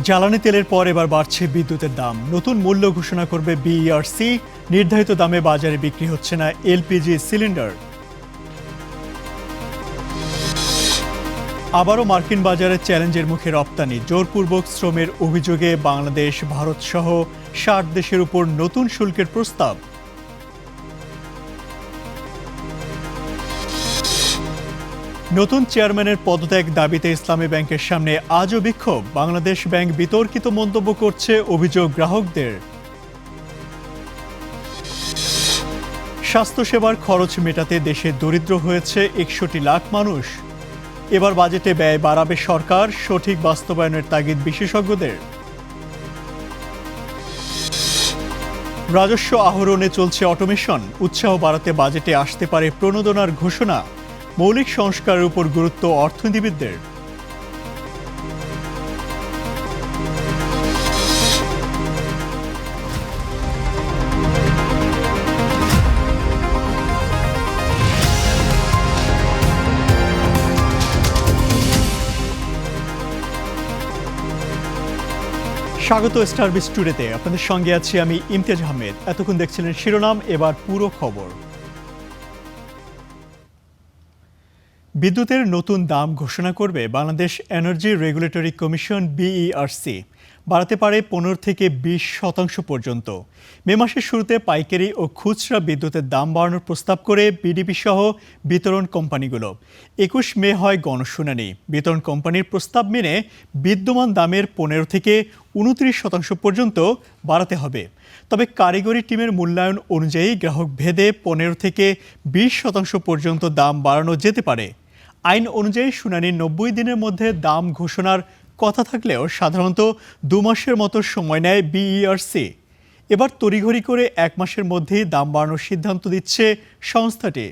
জ্বালানি তেলের পর এবার বাড়ছে বিদ্যুতের দাম। নতুন মূল্য ঘোষণা করবে বিইআরসি। নির্ধারিত দামে বাজারে বিক্রি হচ্ছে না এলপিজি সিলিন্ডার। আবারও মার্কিন বাজারে চ্যালেঞ্জের মুখে রপ্তানি। জোরপূর্বক শ্রমের অভিযোগে বাংলাদেশ, ভারত সহ ৬০ দেশের উপর নতুন শুল্কের প্রস্তাব। নতুন চেয়ারম্যানের পদত্যাগ দাবিতে ইসলামী ব্যাংকের সামনে আজও বিক্ষোভ। বাংলাদেশ ব্যাংক বিতর্কিত মন্তব্য করছে, অভিযোগ গ্রাহকদের। স্বাস্থ্যসেবার খরচ মেটাতে দেশে দরিদ্র হয়েছে ৬১ লাখ মানুষ। এবার বাজেটে ব্যয় বাড়াবে সরকার, সঠিক বাস্তবায়নের তাগিদ বিশেষজ্ঞদের। রাজস্ব আহরণে চলছে অটোমেশন। উৎসাহ বাড়াতে বাজেটে আসতে পারে প্রণোদনার ঘোষণা। মৌলিক সংস্কারের উপর গুরুত্ব অর্থনীতিবিদদের। স্বাগত স্টার বিজ টুডেতে। আপনাদের সঙ্গে আছি আমি ইমতিয়াজ আহমেদ। এতক্ষণ দেখছিলেন শিরোনাম, এবার পুরো খবর। বিদ্যুতের নতুন দাম ঘোষণা করবে Bangladesh energy regulatory commission BERC. বাড়াতে পারে ১৫ থেকে ২০% পর্যন্ত। মে মাসের শুরুতে পাইকারি ও খুচরা বিদ্যুতের দাম বাড়ানোর প্রস্তাব করে বিডিপি সহ বিতরণ কোম্পানিগুলো। ২১ মে হয় গণশুনানি। বিতরণ কোম্পানির প্রস্তাব মেনে বিদ্যমান দামের ১৫ থেকে ২৯% পর্যন্ত বাড়াতে হবে। তবে কারিগরি টিমের মূল্যায়ন অনুযায়ী গ্রাহক ভেদে ১৫ থেকে ২০% পর্যন্ত দাম বাড়ানো যেতে পারে। আইন অনুযায়ী শুনানির ৯০ দিনের মধ্যে দাম ঘোষণার কথা থাকলেও সাধারণত ২ মাসের মতো সময় নেয় বিইআরসি। এবার তড়িঘড়ি করে ১ মাসের মধ্যেই দাম বাড়ানোর সিদ্ধান্ত দিচ্ছে সংস্থাটি।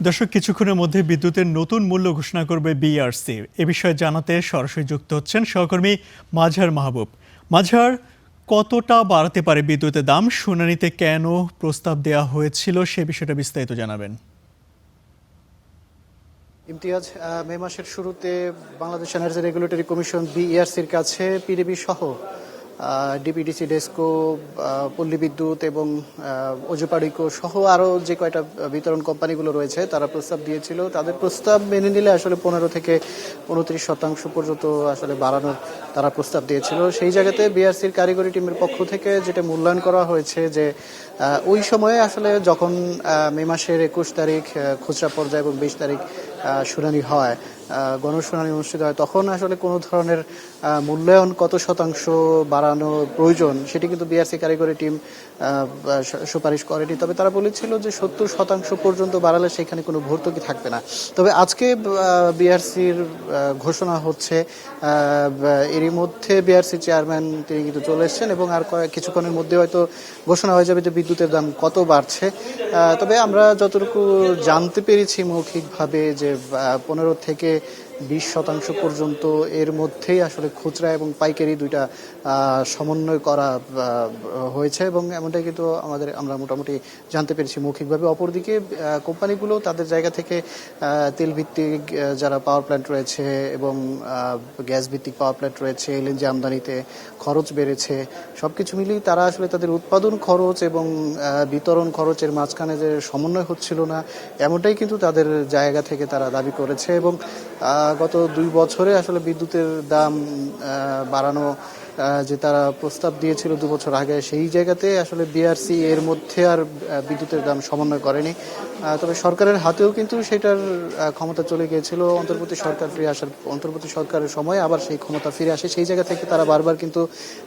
দর্শক, কিছুক্ষণের মধ্যে বিদ্যুতের নতুন মূল্য ঘোষণা করবে বিইআরসি। এ বিষয়ে জানাতে সরাসরি যুক্ত হচ্ছেন সহকর্মী মাজহার মাহবুব। মাজহার, কতটা বাড়াতে পারে বিদ্যুতের দাম? শুনানিতে কেন প্রস্তাব দেওয়া হয়েছিল সে বিষয়টা বিস্তারিত জানাবেন। ইমতিয়াজ, মে মাসের শুরুতে বাংলাদেশ এনার্জি রেগুলেটরি কমিশন বিইআরসির কাছে পিডিবি সহ ডিপিডিসি, ডেসকো, পল্লী বিদ্যুৎ এবং অজুপাড়িকো সহ আরও যে কয়টা বিতরণ কোম্পানিগুলো রয়েছে তারা প্রস্তাব দিয়েছিল। তাদের প্রস্তাব মেনে নিলে আসলে ১৫ থেকে ২৯% পর্যন্ত আসলে বাড়ানোর তারা প্রস্তাব দিয়েছিল। সেই জায়গাতে বিইআরসির কারিগরি টিমের পক্ষ থেকে যেটা মূল্যায়ন করা হয়েছে যে ওই সময়ে আসলে যখন মে মাসের ২১ তারিখ খুচরা পর্যায়ে এবং ২০ তারিখ শুনানি হয়, গণশুনানি অনুষ্ঠিত হয়, তখন আসলে কোনো ধরনের মূল্যায়ন কত শতাংশ বাড়ানো প্রয়োজন সেটি কিন্তু বিইআরসি কারিগরি টিম সুপারিশ করেনি। তবে তারা বলেছিল যে ৭০% পর্যন্ত বাড়ালে সেখানে কোনো ভর্তুকি থাকবে না। তবে আজকে বিইআরসির ঘোষণা হচ্ছে, এরই মধ্যে বিইআরসি চেয়ারম্যান তিনি কিন্তু চলে এসেছেন এবং আর কিছুক্ষণের মধ্যে হয়তো ঘোষণা হয়ে যাবে যে বিদ্যুতের দাম কত বাড়ছে। তবে আমরা যতটুকু জানতে পেরেছি মৌখিকভাবে যে ১৫ থেকে 20% পর্যন্ত এর মধ্যেই আসলে খুচরা এবং পাইকারি দুইটা সমন্বয় করা হয়েছে এবং এমনটাই কিন্তু আমরা মোটামুটি জানতে পেরেছি মৌখিকভাবে। অপরদিকে কোম্পানিগুলো তাদের জায়গা থেকে তেল ভিত্তিক যারা পাওয়ার প্ল্যান্ট রয়েছে এবং গ্যাস ভিত্তিক পাওয়ার প্ল্যান্ট রয়েছে, এলএনজি আমদানিতে খরচ বেড়েছে, সবকিছু মিলিয়ে তারা আসলে তাদের উৎপাদন খরচ এবং বিতরণ খরচের মাঝখানে যে সমন্বয় হচ্ছিল না, এমনটাই কিন্তু তাদের জায়গা থেকে তারা দাবি করেছে। এবং গত 2 বছরে আসলে বিদ্যুতের দাম বাড়ানো যে তারা প্রস্তাব দিয়েছিল 2 বছর আগে, সেই জায়গাতে আসলে বিআরসি এর মধ্যে আর বিদ্যুতের দাম সমন্বয় করেনি। তবে সরকারের হাতেও কিন্তু সেটার ক্ষমতা চলে গিয়েছিল। অন্তর্বর্তী সরকারের সময় আবার সেই ক্ষমতা ফিরে আসে। সেই জায়গা থেকে তারা বারবার কিন্তু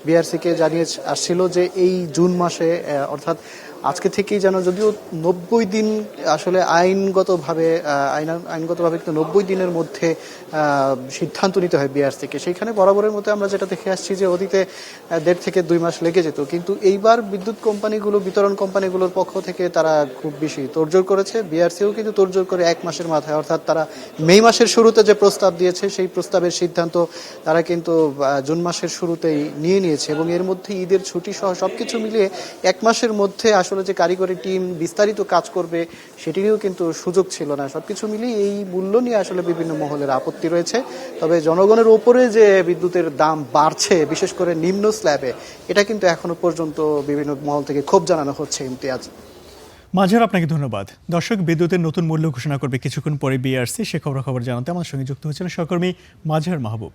বিআরসিকে জানিয়ে আসছিল যে এই জুন মাসে অর্থাৎ আজকে থেকেই যেন, যদিও 90 দিন আসলে আইনগতভাবে কিন্তু 90 দিনের মধ্যে সিদ্ধান্ত নিতে হয় বিআরসিকে। সেইখানে বরাবরের মতো আমরা যেটা দেখে আসছি যে অতীতে 1.5 থেকে 2 মাস লেগে যেত, কিন্তু এইবার বিদ্যুৎ কোম্পানিগুলো, বিতরণ কোম্পানিগুলোর পক্ষ থেকে তারা খুব বেশি তোড়জোড় করেছে। বিআরসিও কিন্তু তোড়জোড় করে 1 মাসের মাথায়, অর্থাৎ তারা মে মাসের শুরুতে যে প্রস্তাব দিয়েছে সেই প্রস্তাবের সিদ্ধান্ত তারা কিন্তু জুন মাসের শুরুতেই নিয়ে নিয়েছে এবং এর মধ্যে ঈদের ছুটি সহ সবকিছু মিলিয়ে 1 মাসের মধ্যে আসলে যে কারিগরি টিম বিস্তারিত কাজ করবে সেটিরও কিন্তু সুযোগ ছিল না। সবকিছু মিলিয়ে এই মূল্য নিয়ে আসলে বিভিন্ন মহলের আপত্তি রয়েছে। তবে জনগণের ওপরে যে বিদ্যুতের দাম বাড়ছে, বিশেষ করে নিম্ন স্ল্যাবে, এটা কিন্তু এখনো পর্যন্ত বিভিন্ন মহল থেকে ক্ষোভ জানানো হচ্ছে। ইমতিয়াজ। মাঝার, আপনাকে ধন্যবাদ। দর্শক, বিদ্যুতের নতুন মূল্য ঘোষণা করবে কিছুক্ষণ পরে বিআরসি। সে খবর জানাতে আমার সঙ্গে যুক্ত হচ্ছেন সহকর্মী মাঝার মাহবুব।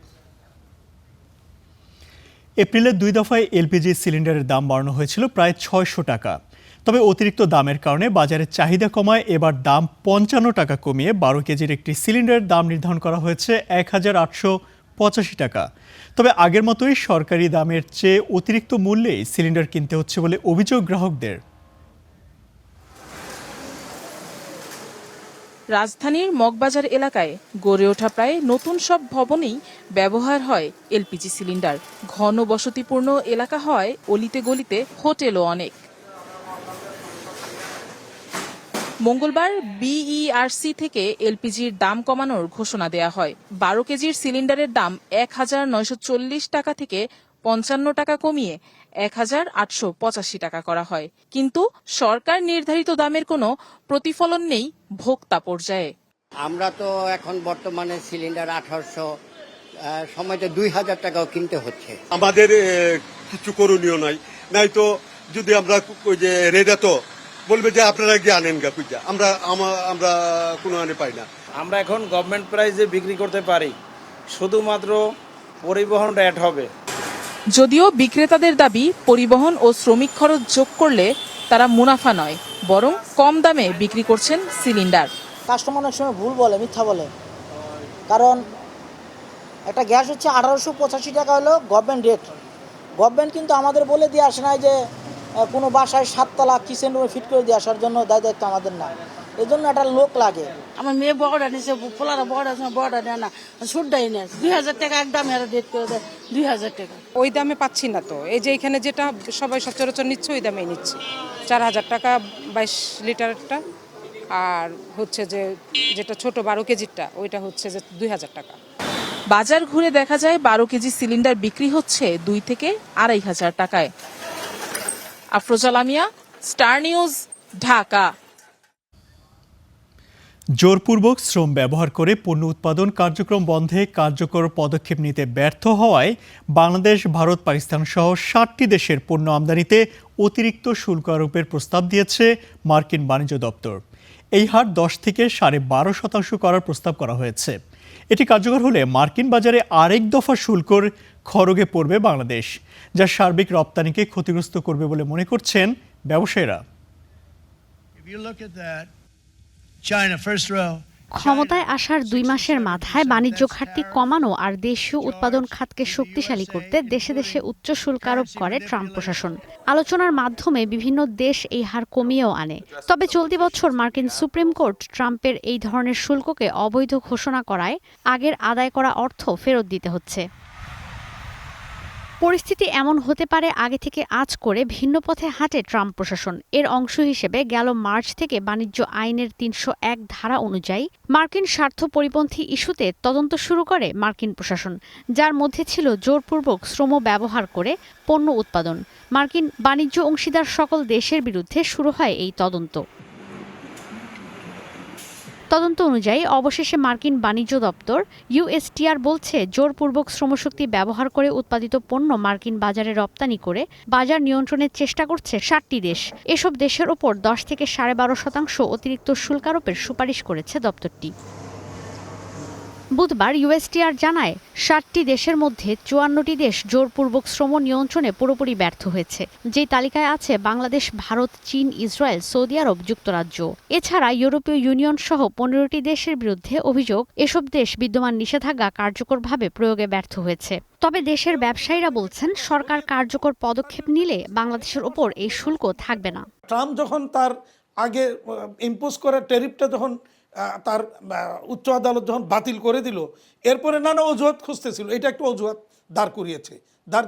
এপ্রিলের 2 দফায় এলপিজি সিলিন্ডারের দাম বাড়ানো হয়েছিল প্রায় 600 টাকা। তবে অতিরিক্ত দামের কারণে বাজারের চাহিদা কমায় এবার দাম 55 টাকা কমিয়ে 12 কেজির একটি সিলিন্ডারের দাম নির্ধারণ করা হয়েছে 1885 টাকা। তবে আগের মতোই সরকারি দামের চেয়ে অতিরিক্ত মূল্যেই সিলিন্ডার কিনতে হচ্ছে বলে অভিযোগ গ্রাহকদের। রাজধানীর মগবাজার এলাকায় গড়ে ওঠা প্রায় নতুন সব ভবনেই ব্যবহার হয় এলপিজি সিলিন্ডার। ঘন বসতিপূর্ণ এলাকা হয়, অলিতে গলিতে হোটেলও অনেক। মঙ্গলবার বিইআরসি থেকে এলপিজির দাম কমানোর ঘোষণা দেয়া হয়। 12 কেজির সিলিন্ডারের দাম 1940 টাকা থেকে 55 টাকা কমিয়ে 1885 টাকা করা হয়। কিন্তু সরকার নির্ধারিত দামের কোনো প্রতিফলন নেই ভোক্তা পর্যায়ে। আমরা তো এখন বর্তমানে সিলিন্ডার 1800, সময় তো 2000 টাকাও কিনতে হচ্ছে। আমাদের কিছু করণীয় নাই তো যদি আমরা ওই যে রেডা তো বলবে যে আপনারা গিয়ে আনেন গা কুইজা, আমরা কোনো আনে পাই না। আমরা এখন গভর্নমেন্ট প্রাইসে বিক্রি করতে পারি, শুধুমাত্র পরিবহন রেট হবে। যদিও বিক্রেতাদের দাবি পরিবহন ও শ্রমিক খরচ যোগ করলে তারা মুনাফা নয়, বরং কম দামে বিক্রি করছেন সিলিন্ডার। কাস্টমার অনেক সময় ভুল বলে, মিথ্যা বলে। কারণ একটা গ্যাস হচ্ছে 1885 টাকা হলো গভর্নমেন্ট রেট। গভর্নমেন্ট কিন্তু আমাদের বলে দিয়ে আসে নাই যে কোনো বাসায় 7 তলা কিচেন রুমে ফিট করে দিয়ে আসার জন্য দায়িত্ব আমাদের না। এই জন্য একটা লোক লাগে। আমার মেয়ে বড়টা নিচ্ছে, পোলারা বড়টা নেয় না, সুটটাই নেয় 2000 টাকা একদম এরা রেট করে দেয় 2000 টাকা। ওই দামে পাচ্ছি না তো। এই যে এখানে যেটা সবাই সচরাচর নিচ্ছে ওই দামেই নিচ্ছি, 4000 টাকা 22 লিটারটা। আর হচ্ছে যে যেটা ছোট 12 কেজিরটা ওইটা হচ্ছে যে 2000 টাকা। বাজার ঘুরে দেখা যায় 12 কেজি সিলিন্ডার বিক্রি হচ্ছে 2 থেকে 2500 টাকায়। Afroza Lamia, star news, Dhaka. জোরপূর্বক শ্রম ব্যবহার করে পণ্য উৎপাদন কার্যক্রম বন্ধে কার্যকর পদক্ষেপ নিতে ব্যর্থ হওয়ায় বাংলাদেশ, ভারত, পাকিস্তান সহ 60টি দেশের পণ্য আমদানিতে অতিরিক্ত শুল্ক আরোপের প্রস্তাব দিয়েছে মার্কিন বাণিজ্য দপ্তর। এই হার 10 থেকে 12.5% করার প্রস্তাব করা হয়েছে। এটি কার্যকর হলে মার্কিন বাজারে আরেক দফা শুল্কর খড়গে পড়বে বাংলাদেশ, যা সার্বিক রপ্তানিকে ক্ষতিগ্রস্ত করবে বলে মনে করছেন ব্যবসায়ীরা। ক্ষমতায় আসার 2 মাসের মাথায় বাণিজ্য ঘাটতি কমানো আর দেশীয় উৎপাদন খাতকে শক্তিশালী করতে দেশে দেশে উচ্চ শুল্ক আরোপ করে ট্রাম্প প্রশাসন। আলোচনার মাধ্যমে বিভিন্ন দেশ এই হার কমিয়েও আনে। তবে চলতি বছর মার্কিন সুপ্রিম কোর্ট ট্রাম্পের এই ধরনের শুল্ককে অবৈধ ঘোষণা করায় আগের আদায় করা অর্থ ফেরত দিতে হচ্ছে। পরিস্থিতি এমন হতে পারে আগে থেকে আঁচ করে ভিন্ন পথে হাঁটে ট্রাম্প প্রশাসন। এর অংশ হিসেবে গেল মার্চ থেকে বাণিজ্য আইনের ৩০১ ধারা অনুযায়ী মার্কিন স্বার্থ পরিপন্থী ইস্যুতে তদন্ত শুরু করে মার্কিন প্রশাসন, যার মধ্যে ছিল জোরপূর্বক শ্রম ব্যবহার করে পণ্য উৎপাদন। মার্কিন বাণিজ্য অংশীদার সকল দেশের বিরুদ্ধে শুরু হয় এই তদন্ত। তদন্ত অনুযায়ী অবশেষে মার্কিন বাণিজ্য দপ্তর ইউএসটিআর বলছে, জোরপূর্বক শ্রমশক্তি ব্যবহার করে উৎপাদিত পণ্য মার্কিন বাজারে রপ্তানি করে বাজার নিয়ন্ত্রণের চেষ্টা করছে ৬০টি দেশ। এসব দেশের ওপর ১০ থেকে ১২.৫% অতিরিক্ত শুল্ক আরোপের সুপারিশ করেছে দপ্তরটি। বুধবার ইউএসটিআর জানায় ৬০টি দেশের মধ্যে ৫৪টি দেশ জোরপূর্বক শ্রম নিয়ন্ত্রণে পুরোপুরি ব্যর্থ হয়েছে। যেই তালিকায় আছে বাংলাদেশ, ভারত, চীন, ইসরায়েল, সৌদি আরব, যুক্তরাজ্য। এছাড়া ইউরোপীয় ইউনিয়ন সহ ১৫টি দেশের বিরুদ্ধে অভিযোগ, এসব দেশ বিদ্যমান নিষেধাজ্ঞা কার্যকরভাবে প্রয়োগে ব্যর্থ হয়েছে। তবে দেশের ব্যবসায়ীরা বলছেন, সরকার কার্যকর পদক্ষেপ নিলে বাংলাদেশের ওপর এই শুল্ক থাকবে না। ট্রাম্প যখন তার আগে ইম্পোজ করা ট্যারিফটা যখন তার উচ্চ আদালত যখন বাতিল করে দিল, এরপরে নানা অজুহাত খুঁজতেছিল, এটা একটা অজুহাত দাঁড়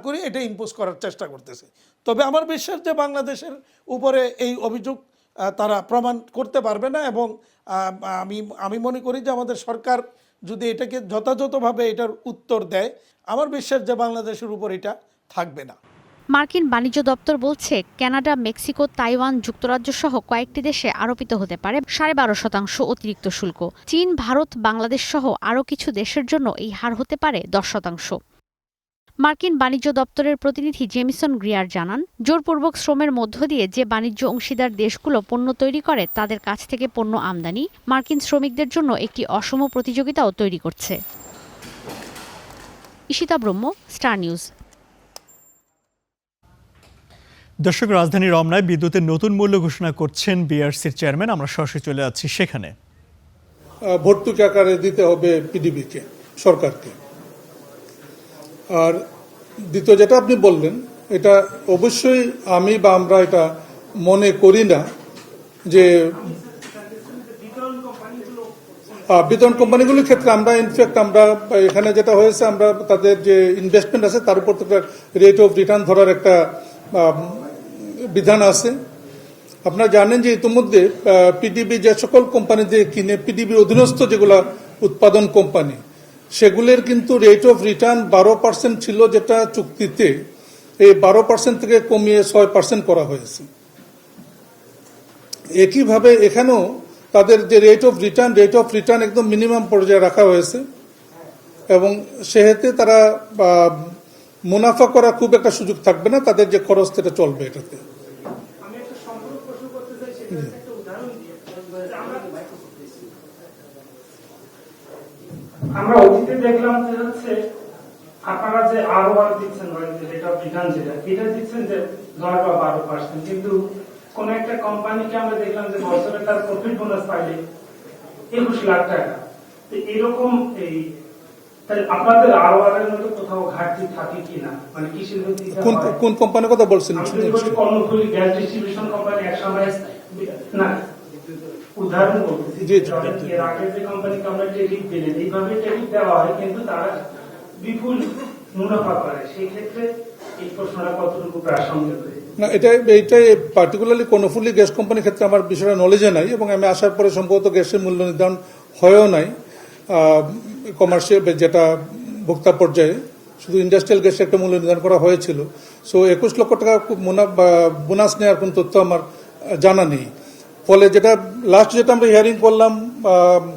করিয়ে এটা ইম্পোজ করার চেষ্টা করতেছে। তবে আমার বিশ্বাস যে বাংলাদেশের উপরে এই অভিযোগ তারা প্রমাণ করতে পারবে না, এবং আমি মনে করি যে আমাদের সরকার যদি এটাকে যথাযথভাবে এটার উত্তর দেয়, আমার বিশ্বাস যে বাংলাদেশের উপর এটা থাকবে না। মার্কিন বাণিজ্য দপ্তর বলছে, কানাডা, মেক্সিকো, তাইওয়ান, যুক্তরাজ্য সহ কয়েকটি দেশে আরোপিত হতে পারে 12.5% অতিরিক্ত শুল্ক। চীন, ভারত, বাংলাদেশ সহ আরও কিছু দেশের জন্য এই হার হতে পারে 10%। মার্কিন বাণিজ্য দপ্তরের প্রতিনিধি জেমিসন গ্রিয়ার জানান, জোরপূর্বক শ্রমের মধ্য দিয়ে যে বাণিজ্য অংশীদার দেশগুলো পণ্য তৈরি করে তাদের কাছ থেকে পণ্য আমদানি মার্কিন শ্রমিকদের জন্য একটি অসম প্রতিযোগিতাও তৈরি করছে। ঈশিতা ব্রহ্ম, স্টার নিউজ। দর্শক, রাজধানী রমনায় বিদ্যুতের নতুন মূল্য ঘোষণা করছেন বিআরসির চেয়ারম্যান। আমরা সরাসরি চলে যাচ্ছি সেখানে। ভর্তুকি আকারে দিতে হবে পিডিবিকে, সরকারকে। আর দ্বিতীয় যেটা আপনি বললেন, এটা অবশ্যই আমি বা আমরা এটা মনে করি না যে বিতরণ কোম্পানিগুলির ক্ষেত্রে আমরা ইনফ্যাক্ট আমরা এখানে যেটা হয়েছে, আমরা তাদের যে ইনভেস্টমেন্ট আছে তার উপর থেকে রেট অফ রিটার্ন ধরার একটা বিধান আছে। আপনারা জানেন যে ইতিমধ্যে পিডিবি যে সকল কোম্পানি যে কিনে, পিডিবির অধীনস্থ যেগুলা উৎপাদন কোম্পানি, সেগুলোর কিন্তু রেট অফ রিটার্ন 12% ছিল, যেটা চুক্তিতে এই 12% থেকে কমিয়ে 6% করা হয়েছে। একইভাবে এখানেও তাদের যে রেট অফ রিটার্ন একদম মিনিমাম পর্যায়ে রাখা হয়েছে, এবং সেহেতু তারা মুনাফা করা খুব একটা সুযোগ থাকবে না, তাদের যে খরচ সেটা চলবে এটাতে। আমরা অতীতে দেখলাম যে হচ্ছে আপনারা যে আরো দিচ্ছেন, রেট অফ রিটার্ন যেটা এটা দিচ্ছেন যে 10 বা 12%, কিন্তু কোন একটা কোম্পানিকে আমরা দেখলাম যে বছরে তার প্রফিট বোনাস পাইলে 21 লাখ টাকা। এরকম এই আপনাদের আরো এর মধ্যে কোথাও ঘাটতি থাকে কিনা, মানে কিসের কোন কোম্পানির কথা বলছেন? কর্ণফুলী গ্যাস ডিস্ট্রিবিউশন কোম্পানি একসময় না, উদাহরণ বলতেছি, এর আগে যে কোম্পানিকে আমরা টেরিফ দিলেন, এইভাবে টেরিফ দেওয়া হয় কিন্তু তারা বিপুল মুনাফা করে, সেই ক্ষেত্রে এই প্রশ্নটা কতটুকু প্রাসঙ্গিক? না, এইটাই পার্টিকুলারলি কর্ণফুলী গ্যাস কোম্পানির ক্ষেত্রে আমার বিষয়টা নলেজে নাই, এবং আমি আসার পরে সম্ভবত গ্যাসের মূল্য নির্ধারণ হয়েও নাই কমার্শিয়াল, যেটা ভোক্তা পর্যায়ে শুধু ইন্ডাস্ট্রিয়াল গ্যাসের একটা মূল্য নির্ধারণ করা হয়েছিল। সো 21 লক্ষ টাকা বোনাস নেওয়ার কোন তথ্য আমার জানা নেই। ফলে যেটা লাস্ট যেটা আমরা হিয়ারিং করলাম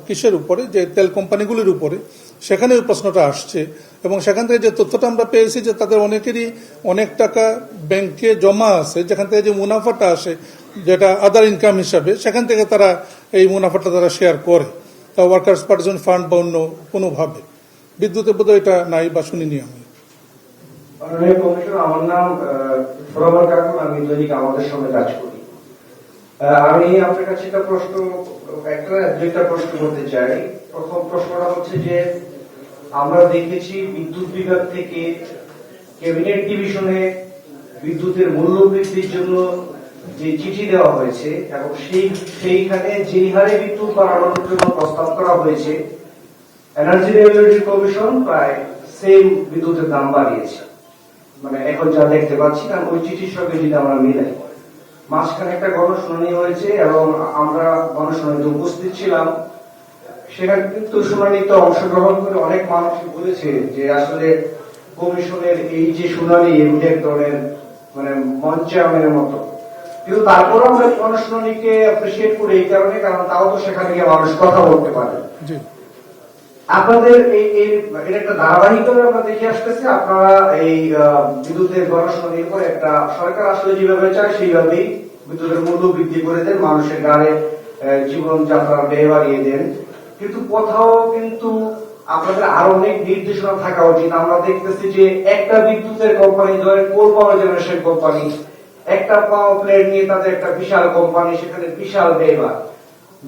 কিসের উপরে, যে তেল কোম্পানিগুলির উপরে, সেখানে ওই প্রশ্নটা আসছে, এবং সেখান থেকে যে তথ্যটা আমরা পেয়েছি যে তাদের অনেকেরই অনেক টাকা ব্যাংকে জমা আছে, যেখান থেকে যে মুনাফাটা আসে যেটা আদার ইনকাম হিসাবে, সেখান থেকে তারা এই মুনাফাটা তারা শেয়ার করে, তা ওয়ার্কার্স পার্টিশন ফান্ড বা অন্য কোনোভাবে। বিদ্যুতের বোধহয় এটা নাই বা শুনিনি আমি। আমার নাম ফরমান কাকুন, আমি দৈনিক আমাদের সঙ্গে কাজ করি। আমি আপনার কাছে দুইটা প্রশ্ন করতে চাই। প্রথম প্রশ্নটা হচ্ছে যে আমরা দেখেছি বিদ্যুৎ বিভাগ থেকে ক্যাবিনেট ডিভিশনে বিদ্যুতের মূল্য বৃদ্ধির জন্য যে চিঠি দেওয়া হয়েছে, এবং সেইখানে যেই হারে বিদ্যুৎ বাড়ানোর জন্য প্রস্তাব করা হয়েছে, এনার্জি রেগুলেটরি কমিশন প্রায় সেম বিদ্যুতের দাম বাড়িয়েছে। মানে এখন যা দেখতে পাচ্ছি, কারণ ওই চিঠির সঙ্গে যদি আমরা মিলাই, মাঝখানে একটা গণশুনানি হয়েছে এবং আমরা গণশুনানিতে উপস্থিত ছিলাম। সেখানে কিন্তু শুনানিতে অংশগ্রহণ করে অনেক মানুষ বলেছে যে আসলে কমিশনের এই যে শুনানি এমনি এক ধরনের মানে মঞ্চায়নের মতো, কিন্তু তারপরে আমরা গণশুনানিকে অ্যাপ্রিসিয়েট করি এই কারণে, কারণ তাও তো সেখানে গিয়ে মানুষ কথা বলতে পারে। আপনাদের এর একটা ধারাবাহিকতা আমরা দেখে আসতেছি, আপনারা এই বিদ্যুতের গণশুনানির পর একটা সরকার আসলে যেভাবে চায় সেইভাবেই বিদ্যুতের মূল্য বৃদ্ধি করে দেন, মানুষের গাড়ে জীবনযাত্রার ব্যয় বাড়িয়ে দেন, কিন্তু কোথাও কিন্তু আপনাদের আরো অনেক নির্দেশনা থাকা উচিত। আমরা দেখতেছি যে একটা বিদ্যুতের কোম্পানি, ধরেন কোল পাওয়ার জেনারেশন কোম্পানি, একটা পাওয়ার প্ল্যান্ট নিয়ে তাদের একটা বিশাল কোম্পানি, সেখানে বিশাল ব্যয়ভার।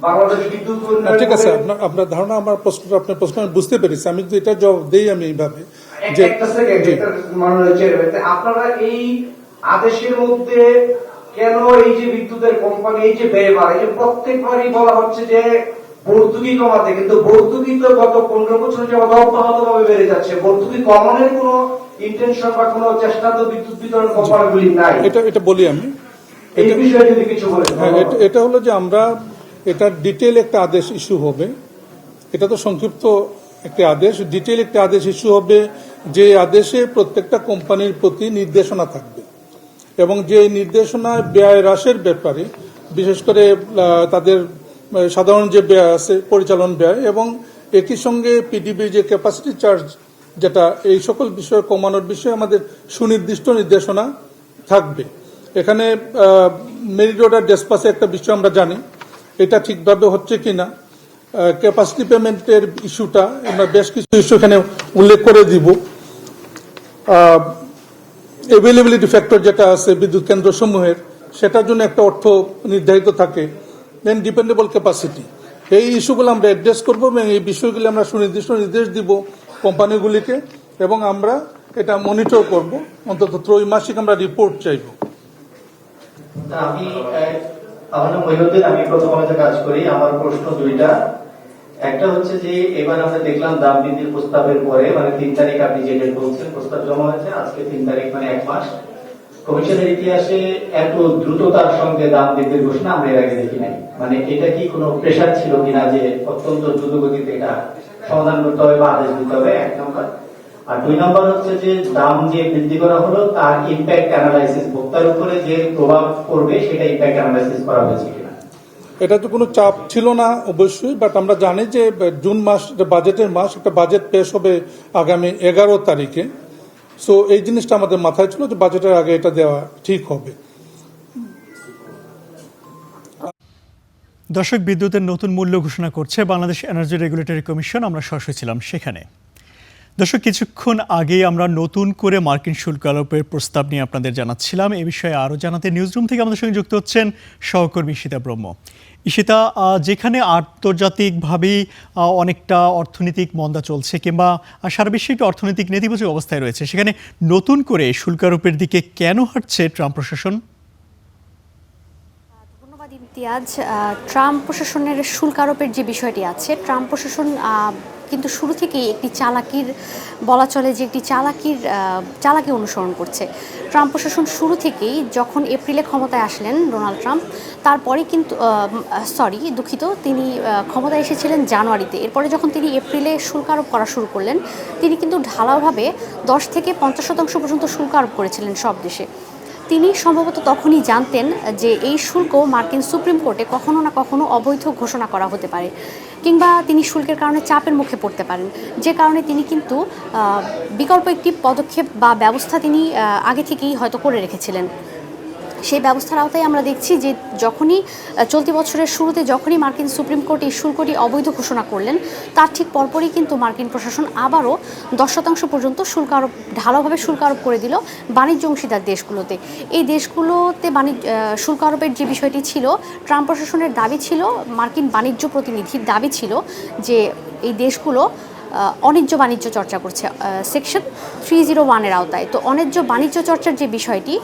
বাংলাদেশ বিদ্যুৎ ঠিক আছে, আপনার ধারণা, আমার প্রশ্নটা, আপনার প্রশ্ন আমি বুঝতে পেরেছি। আমি যদি এটা জবাব দেই আমি এইভাবে যে আপনারা এই আদেশের মধ্যে কেন এই যে বিদ্যুতের কোম্পানি এই যে ব্যয়ভার, এই যে প্রত্যেকবারই বলা হচ্ছে যে ভর্তুকি কমাতে, কিন্তু ভর্তুকি তো গত 15 বছর যাবত অব্যাহত ভাবে বেড়ে যাচ্ছে। ভর্তুকি কমানোর কোন ইন্টেনশন বা কোন চেষ্টা তো বিদ্যুৎ বিতরণ কোম্পানিগুলি নাই। এটা বলি আমি, এই বিষয়ে যদি কিছু বলেন। এটা হলো যে আমরা এটা ডিটেইল একটা আদেশ ইস্যু হবে, এটা তো সংক্ষিপ্ত একটি আদেশ, ডিটেইল একটা আদেশ ইস্যু হবে, যে আদেশে প্রত্যেকটা কোম্পানির প্রতি নির্দেশনা থাকবে এবং যে নির্দেশনায় ব্যয় হ্রাসের ব্যাপারে, বিশেষ করে তাদের সাধারণ যে ব্যয় আছে পরিচালন ব্যয়, এবং একই সঙ্গে পিডিবি যে ক্যাপাসিটি চার্জ যেটা, এই সকল বিষয় কমানোর বিষয়ে আমাদের সুনির্দিষ্ট নির্দেশনা থাকবে। এখানে মেরিট অর্ডার ডেসপাসে একটা বিষয় আমরা জানি, এটা ঠিকভাবে হচ্ছে কিনা, ক্যাপাসিটি পেমেন্টের ইস্যুটা আমরা বেশ কিছু ইস্যু এখানে উল্লেখ করে দিব। অ্যাভেলেবিলিটি ফ্যাক্টর যেটা আছে বিদ্যুৎ কেন্দ্র সমূহের, সেটার জন্য একটা অর্থ নির্ধারিত থাকে। দেন ডিপেন্ডেবল ক্যাপাসিটি, এই ইস্যুগুলো আমরা অ্যাড্রেস করবো এবং এই বিষয়গুলি আমরা সুনির্দিষ্ট নির্দেশ দিব কোম্পানিগুলিকে, এবং আমরা এটা মনিটর করব, অন্তত ত্রৈমাসিক আমরা রিপোর্ট চাইব। আমার নাম মহিউদ্দিন, আমি প্রথমে কাজ করি। আমার প্রশ্ন দুইটা। একটা হচ্ছে যে এবার আমরা দেখলাম দাম বৃদ্ধির প্রস্তাবের পরে, মানে 3 তারিখ আপনি যে ডেট বলছেন প্রস্তাব জমা হয়েছে, আজকে 3 তারিখ, মানে 1 মাস। কমিশনের ইতিহাসে এত দ্রুততার সঙ্গে দাম বৃদ্ধির ঘোষণা আমরা এর আগে দেখি নাই। মানে এটা কি কোনো প্রেশার ছিল কিনা যে অত্যন্ত দ্রুত গতিতে এটা সমাধান করতে হবে বা আদেশ দিতে হবে? 1 নম্বর। আর 2 নম্বর হচ্ছে যে দাম যে বৃদ্ধি করা হলো তার ইম্প্যাক্ট অ্যানালাইসিস, ভোক্তার উপরে যে প্রভাব পড়বে সেটা ইম্প্যাক্ট অ্যানালাইসিস করা হয়েছে কিনা? এটা তো কোনো চাপ ছিল না অবশ্যই, বাট আমরা জানি যে জুন মাস বাজেটের মাস, একটা বাজেট পেশ হবে আগামী 11 তারিখে। সো এই জিনিসটা আমাদের মাথায় ছিল যে বাজেটের আগে এটা দেওয়া ঠিক হবে। দর্শক, বিদ্যুতের নতুন মূল্য ঘোষণা করছে বাংলাদেশ এনার্জি রেগুলেটরি কমিশন, আমরা সরাসরি ছিলাম সেখানে। দর্শক, কিছুক্ষণ আগেই আমরা নতুন করে মার্কিন শুল্ক আরোপের প্রস্তাব নিয়ে আপনাদের জানাচ্ছিলাম। এ বিষয়ে আরও জানাতে নিউজরুম থেকে আমাদের সঙ্গে যুক্ত হচ্ছেন সহকর্মী ঈশিতা ব্রহ্ম। ঈশিতা, যেখানে আন্তর্জাতিকভাবেই অনেকটা অর্থনৈতিক মন্দা চলছে কিংবা সারা বিশ্বে একটি অর্থনৈতিক নেতিবাচক অবস্থায় রয়েছে, সেখানে নতুন করে শুল্ক আরোপের দিকে কেন হাঁটছে ট্রাম্প প্রশাসন? ধন্যবাদ ইমতিয়াজ। ট্রাম্প প্রশাসনের শুল্ক আরোপের যে বিষয়টি আছে, ট্রাম্প প্রশাসন কিন্তু শুরু থেকেই একটি চালাকির, বলা চলে যে একটি চালাকি অনুসরণ করছে। ট্রাম্প প্রশাসন শুরু থেকেই, যখন এপ্রিলে ক্ষমতায় আসলেন ডোনাল্ড ট্রাম্প, তারপরে কিন্তু তিনি ক্ষমতায় এসেছিলেন জানুয়ারিতে। এরপরে যখন তিনি এপ্রিলে শুল্ক আরোপ করা শুরু করলেন, তিনি কিন্তু ঢালাওভাবে 10 থেকে 50% পর্যন্ত শুল্ক আরোপ করেছিলেন সব দেশে। তিনি সম্ভবত তখনই জানতেন যে এই শুল্ক মার্কিন সুপ্রিম কোর্টে কখনো না কখনো অবৈধ ঘোষণা করা হতে পারে, কিংবা তিনি শুল্কের কারণে চাপের মুখে পড়তে পারেন, যে কারণে তিনি কিন্তু বিকল্প একটি পদক্ষেপ বা ব্যবস্থা তিনি আগে থেকেই হয়তো করে রেখেছিলেন। সেই ব্যবস্থার আওতায় আমরা দেখছি যে যখনই চলতি বছরের শুরুতে যখনই মার্কিন সুপ্রিম কোর্ট এই শুল্কটি অবৈধ ঘোষণা করলেন, তার ঠিক পরপরই কিন্তু মার্কিন প্রশাসন আবারও 10% পর্যন্ত ঢালাওভাবে শুল্ক আরোপ করে দিল বাণিজ্য অংশীদার দেশগুলোতে। এই দেশগুলোতে শুল্ক আরোপের যে বিষয়টি ছিল, ট্রাম্প প্রশাসনের দাবি ছিল, মার্কিন বাণিজ্য প্রতিনিধির দাবি ছিল যে এই দেশগুলো অন্যায্য বাণিজ্য চর্চা করছে সেকশন 301-এর আওতায়। তো অন্যায্য বাণিজ্য চর্চার যে বিষয়টি,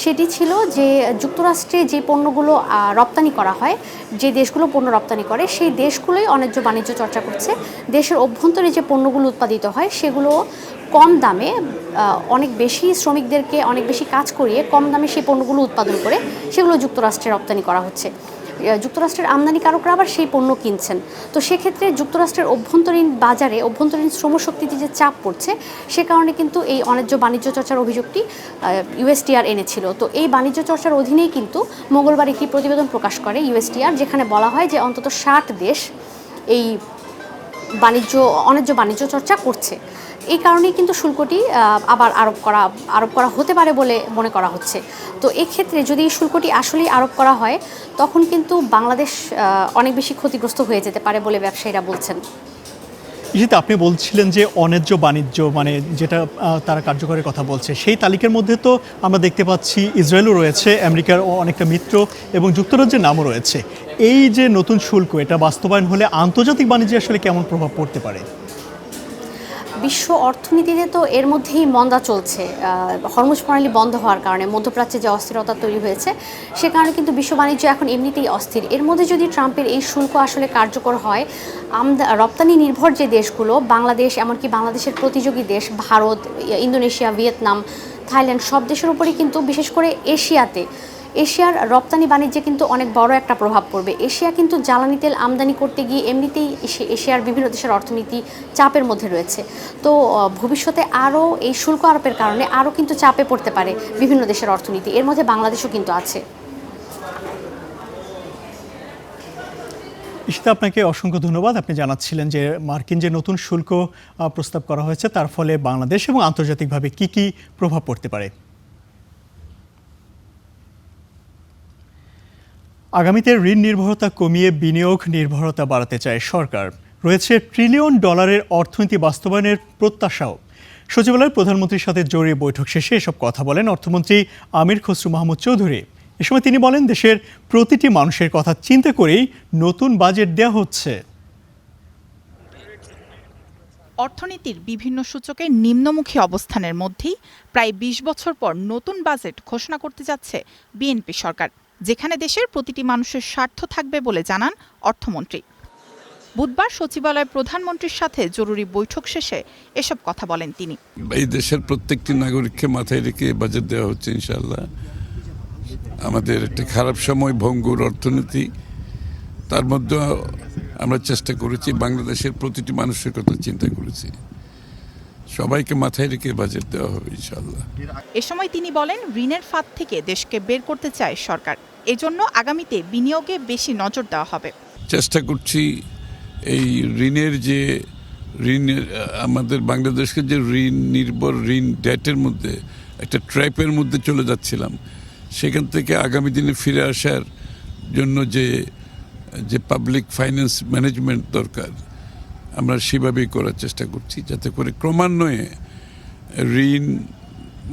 সেটি ছিল যে যুক্তরাষ্ট্রে যে পণ্যগুলো রপ্তানি করা হয়, যে দেশগুলো পণ্য রপ্তানি করে, সেই দেশগুলোই অন্যায্য বাণিজ্য চর্চা করছে। দেশের অভ্যন্তরে যে পণ্যগুলো উৎপাদিত হয় সেগুলো কম দামে অনেক বেশি শ্রমিকদেরকে অনেক বেশি কাজ করিয়ে কম দামে সেই পণ্যগুলো উৎপাদন করে সেগুলো যুক্তরাষ্ট্রে রপ্তানি করা হচ্ছে। যুক্তরাষ্ট্রের আমদানিকারকরা আবার সেই পণ্য কিনছেন। তো সেক্ষেত্রে যুক্তরাষ্ট্রের অভ্যন্তরীণ বাজারে অভ্যন্তরীণ শ্রমশক্তিতে যে চাপ পড়ছে সে কারণে কিন্তু এই অন্যায্য বাণিজ্য চর্চার অভিযোগটি ইউএসটিআর এনেছিল। তো এই বাণিজ্য চর্চার অধীনেই কিন্তু মঙ্গলবার একটি প্রতিবেদন প্রকাশ করে ইউএসটিআর, যেখানে বলা হয় যে অন্তত 60 দেশ এই অন্যায্য বাণিজ্য চর্চা করছে। এই কারণেই কিন্তু শুল্কটি আবার আরোপ করা হতে পারে বলে মনে করা হচ্ছে। তো এক্ষেত্রে যদি এই শুল্কটি আসলেই আরোপ করা হয় তখন কিন্তু বাংলাদেশ অনেক বেশি ক্ষতিগ্রস্ত হয়ে যেতে পারে বলে ব্যবসায়ীরা বলছেন। ইশিতা, আপনি বলছিলেন যে অন্যায্য বাণিজ্য মানে যেটা তারা কার্যকরের কথা বলছে, সেই তালিকার মধ্যে তো আমরা দেখতে পাচ্ছি ইসরায়েলও রয়েছে, আমেরিকার অনেকটা মিত্র এবং যুক্তরাজ্যের নামও রয়েছে। এই যে নতুন শুল্ক, এটা বাস্তবায়ন হলে আন্তর্জাতিক বাণিজ্যে আসলে কেমন প্রভাব পড়তে পারে? বিশ্ব অর্থনীতিতে তো এর মধ্যেই মন্দা চলছে। হরমুজ প্রণালী বন্ধ হওয়ার কারণে মধ্যপ্রাচ্যে যে অস্থিরতা তৈরি হয়েছে সে কারণে কিন্তু বিশ্ব বাণিজ্য এখন এমনিতেই অস্থির। এর মধ্যে যদি ট্রাম্পের এই শুল্ক আসলে কার্যকর হয়, রপ্তানি নির্ভর যে দেশগুলো, বাংলাদেশ, এমনকি বাংলাদেশের প্রতিযোগী দেশ ভারত, ইন্দোনেশিয়া, ভিয়েতনাম, থাইল্যান্ড, সব দেশের উপরেই কিন্তু বিশেষ করে এশিয়ার রপ্তানি বাণিজ্যে কিন্তু অনেক বড় একটা প্রভাব পড়বে। এশিয়া কিন্তু জ্বালানি তেল আমদানি করতে গিয়ে এমনিতেই এশিয়ার বিভিন্ন দেশের অর্থনীতি চাপের মধ্যে রয়েছে। তো ভবিষ্যতে আরও এই শুল্ক আরোপের কারণে আরও কিন্তু চাপে পড়তে পারে বিভিন্ন দেশের অর্থনীতি, এর মধ্যে বাংলাদেশও কিন্তু আছে। ইশিতা, আপনাকে অসংখ্য ধন্যবাদ। আপনি জানাচ্ছিলেন যে মার্কিন যে নতুন শুল্ক প্রস্তাব করা হয়েছে তার ফলে বাংলাদেশ এবং আন্তর্জাতিকভাবে কি কি প্রভাব পড়তে পারে। আগামীতে ঋণ নির্ভরতা কমিয়ে বিনিয়োগ নির্ভরতা বাড়াতে চায় সরকার। রয়েছে $1 ট্রিলিয়ন অর্থনীতি বাস্তবায়নের প্রত্যাশাও। সচিবালয়ে প্রধানমন্ত্রীর সাথে জরুরি বৈঠক শেষে এসব কথা বলেন অর্থমন্ত্রী আমির খসরু মাহমুদ চৌধুরী। এ সময় তিনি বলেন, দেশের প্রতিটি মানুষের কথা চিন্তা করেই নতুন বাজেট দেওয়া হচ্ছে। অর্থনীতির বিভিন্ন সূচকে নিম্নমুখী অবস্থানের মধ্যেই প্রায় 20 বছর পর নতুন বাজেট ঘোষণা করতে যাচ্ছে বিএনপি সরকার, যেখানে দেশের প্রতিটি মানুষের স্বার্থ থাকবে বলে জানান অর্থমন্ত্রী। বুধবার সচিবালয়ে প্রধানমন্ত্রীর সাথে জরুরি বৈঠক শেষে এসব কথা বলেন তিনি। এই দেশের প্রত্যেকটি নাগরিককে মাথায় রেখে বাজেট দেওয়া হচ্ছে ইনশাআল্লাহ। আমাদের একটা খারাপ সময়, ভঙ্গুর অর্থনীতি, তার মধ্যে আমরা চেষ্টা করেছি বাংলাদেশের প্রতিটি মানুষের কথা চিন্তা করেছি। সবাইকে মাথায় রেখে বাজেট দেওয়া হবে ইনশাআল্লাহ। এ সময় তিনি বলেন, ঋণের ফাঁদ থেকে দেশকে বের করতে চায় সরকার, এজন্য আগামীতে বিনিয়োগে বেশি নজর দেওয়া হবে। চেষ্টা করছি এই ঋণের আমাদের বাংলাদেশকে যে ঋণ নির্ভর ঋণ ডেটের মধ্যে একটা ট্র্যাপের মধ্যে চলে যাচ্ছিলাম, সেখান থেকে আগামী দিনে ফিরে আসার জন্য যে পাবলিক ফাইন্যান্স ম্যানেজমেন্ট দরকার, আমরা সেভাবেই করার চেষ্টা করছি, যাতে করে ক্রমান্বয়ে ঋণ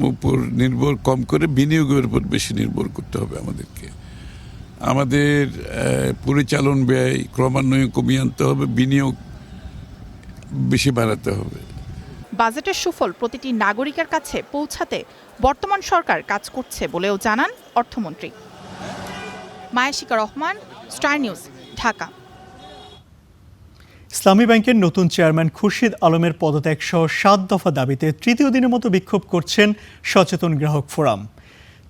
উপর নির্ভর কম করে বিনিয়োগের উপর বেশি নির্ভর করতে হবে আমাদেরকে। আমাদের পরিচালন ব্যয় ক্রমান্বয়ে কমিয়ে আনতে হবে, বিনিয়োগ বেশি বাড়াতে হবে। বাজেটের সুফল প্রতিটি নাগরিকের কাছে পৌঁছাতে বর্তমান সরকার কাজ করছে বলেও জানান অর্থমন্ত্রী। মায়াশিকা রহমান, স্টার নিউজ, ঢাকা। ইসলামী ব্যাংকের নতুন চেয়ারম্যান খুরশিদ আলমের পদত্যাগ সহ 7 দফা দাবিতে তৃতীয় দিনের মতো বিক্ষোভ করছেন সচেতন গ্রাহক ফোরাম।